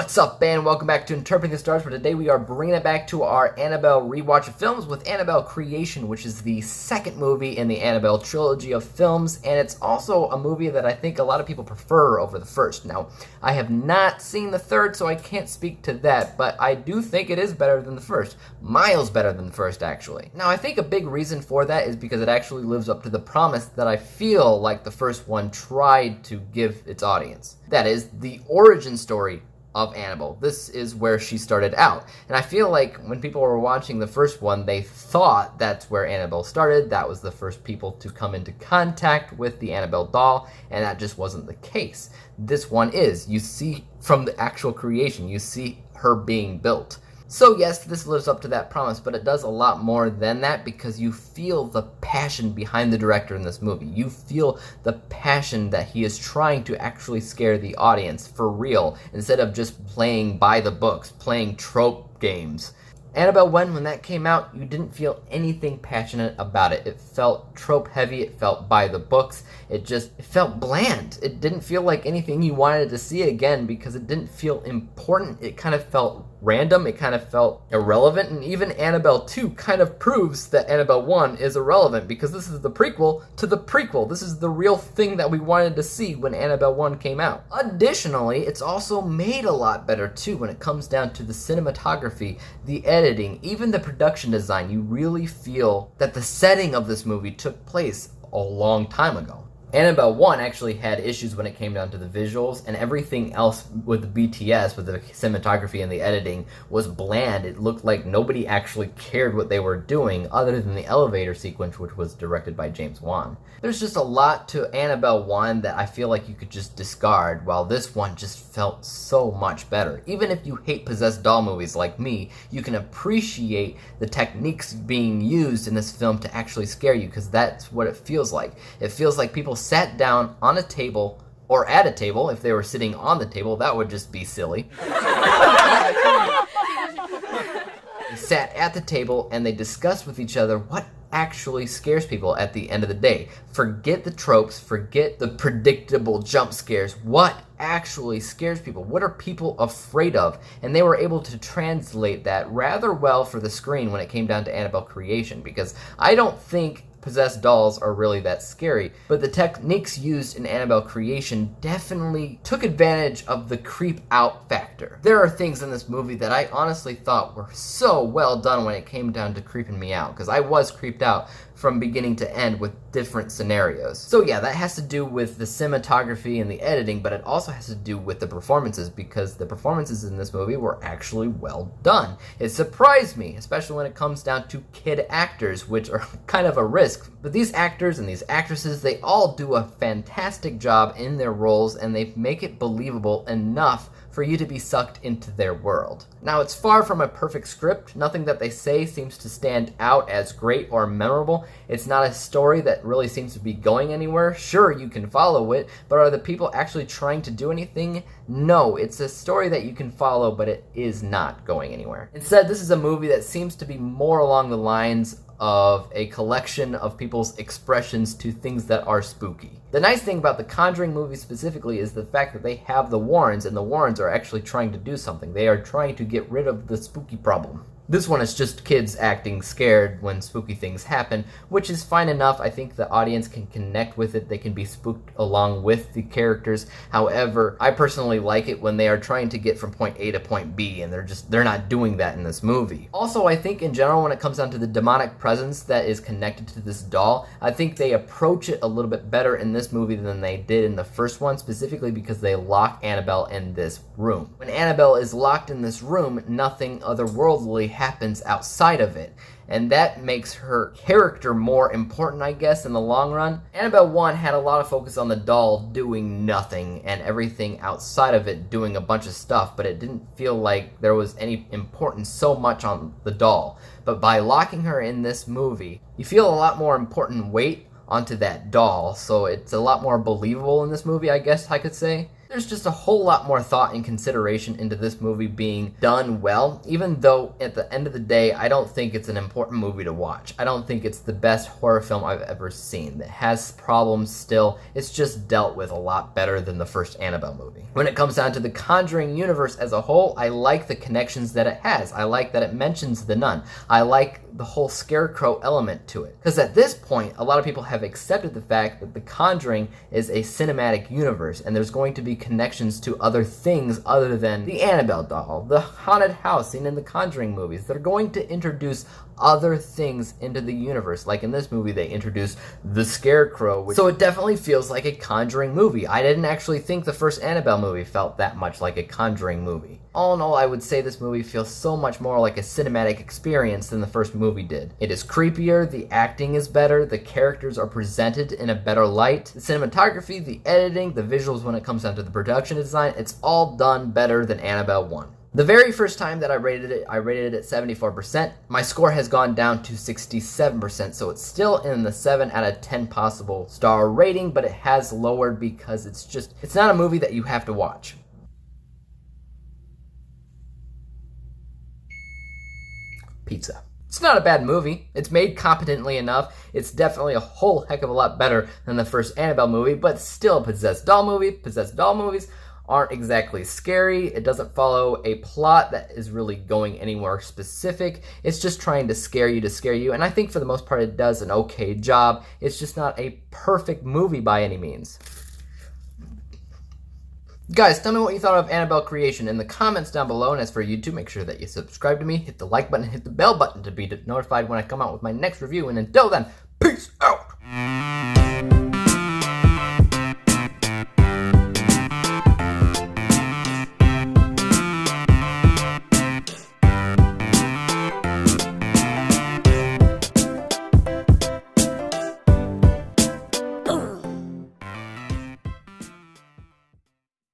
What's up, and welcome back to Interpreting the Stars, where today we are bringing it back to our Annabelle rewatch of films with Annabelle Creation, which is the second movie in the Annabelle trilogy of films, and it's also a movie that I think a lot of people prefer over the first. Now, I have not seen the third, so I can't speak to that, but I do think it is better than the first. Miles better than the first, actually. Now, I think a big reason for that is because it actually lives up to the promise that I feel like the first one tried to give its audience. That is, the origin story of Annabelle. This is where she started out. And I feel like when people were watching the first one, they thought that's where Annabelle started. That was the first people to come into contact with the Annabelle doll, and that just wasn't the case. This one is. You see from the actual creation, you see her being built. So yes, this lives up to that promise, but it does a lot more than that because you feel the passion behind the director in this movie. You feel the passion that he is trying to actually scare the audience for real, instead of just playing by the books, playing trope games. Annabelle 1, when that came out, you didn't feel anything passionate about it. It felt trope heavy, it felt by the books, it felt bland. It didn't feel like anything you wanted to see again because it didn't feel important. It kind of felt random, it kind of felt irrelevant, and even Annabelle 2 kind of proves that Annabelle 1 is irrelevant because this is the prequel to the prequel. This is the real thing that we wanted to see when Annabelle 1 came out. Additionally, it's also made a lot better too when it comes down to the cinematography, the editing, even the production design. You really feel that the setting of this movie took place a long time ago. Annabelle 1 actually had issues when it came down to the visuals, and everything else with the BTS, with the cinematography and the editing, was bland. It looked like nobody actually cared what they were doing, other than the elevator sequence, which was directed by James Wan. There's just a lot to Annabelle 1 that I feel like you could just discard, while this one just felt so much better. Even if you hate possessed doll movies like me, you can appreciate the techniques being used in this film to actually scare you, because that's what it feels like. It feels like people sat down on a table, or at a table. If they were sitting on the table, that would just be silly. They sat at the table and they discussed with each other what actually scares people at the end of the day. Forget the tropes, forget the predictable jump scares. What actually scares people? What are people afraid of? And they were able to translate that rather well for the screen when it came down to Annabelle Creation, because I don't think possessed dolls are really that scary, but the techniques used in Annabelle Creation definitely took advantage of the creep out factor. There are things in this movie that I honestly thought were so well done when it came down to creeping me out, because I was creeped out from beginning to end with different scenarios. So yeah, that has to do with the cinematography and the editing, but it also has to do with the performances, because the performances in this movie were actually well done. It surprised me, especially when it comes down to kid actors, which are kind of a risk. But these actors and these actresses, they all do a fantastic job in their roles, and they make it believable enough for you to be sucked into their world. Now, it's far from a perfect script. Nothing that they say seems to stand out as great or memorable. It's not a story that really seems to be going anywhere. Sure, you can follow it, but are the people actually trying to do anything? No, it's a story that you can follow, but it is not going anywhere. Instead, this is a movie that seems to be more along the lines of a collection of people's expressions to things that are spooky. The nice thing about the Conjuring movies specifically is the fact that they have the Warrens, and the Warrens are actually trying to do something. They are trying to get rid of the spooky problem. This one is just kids acting scared when spooky things happen, which is fine enough. I think the audience can connect with it. They can be spooked along with the characters. However, I personally like it when they are trying to get from point A to point B, and they're not doing that in this movie. Also, I think in general, when it comes down to the demonic presence that is connected to this doll, I think they approach it a little bit better in this movie than they did in the first one, specifically because they lock Annabelle in this room. When Annabelle is locked in this room, nothing otherworldly happens outside of it, and that makes her character more important, I guess, in the long run. Annabelle 1 had a lot of focus on the doll doing nothing and everything outside of it doing a bunch of stuff, but it didn't feel like there was any importance so much on the doll. But by locking her in this movie, you feel a lot more important weight onto that doll, so it's a lot more believable in this movie, I guess I could say. There's just a whole lot more thought and consideration into this movie being done well, even though at the end of the day, I don't think it's an important movie to watch. I don't think it's the best horror film I've ever seen. It has problems still. It's just dealt with a lot better than the first Annabelle movie. When it comes down to the Conjuring universe as a whole, I like the connections that it has. I like that it mentions the nun. I like the whole scarecrow element to it. Because at this point, a lot of people have accepted the fact that The Conjuring is a cinematic universe, and there's going to be connections to other things other than the Annabelle doll, the haunted house seen in the Conjuring movies. They're going to introduce other things into the universe. Like in this movie, they introduced the Scarecrow. So it definitely feels like a Conjuring movie. I didn't actually think the first Annabelle movie felt that much like a Conjuring movie. All in all, I would say this movie feels so much more like a cinematic experience than the first movie did. It is creepier, the acting is better, the characters are presented in a better light, the cinematography, the editing, the visuals when it comes down to the production design, it's all done better than Annabelle 1. The very first time that I rated it at 74%. My score has gone down to 67%, so it's still in the 7 out of 10 possible star rating, but it has lowered because it's not a movie that you have to watch. Pizza. It's not a bad movie. It's made competently enough. It's definitely a whole heck of a lot better than the first Annabelle movie, but still a possessed doll movie. Possessed doll movies aren't exactly scary. It doesn't follow a plot that is really going anywhere specific. It's just trying to scare you, and I think for the most part it does an okay job. It's just not a perfect movie by any means. Guys, tell me what you thought of Annabelle Creation in the comments down below, and as for YouTube, make sure that you subscribe to me, hit the like button, hit the bell button to be notified when I come out with my next review, and until then, peace out!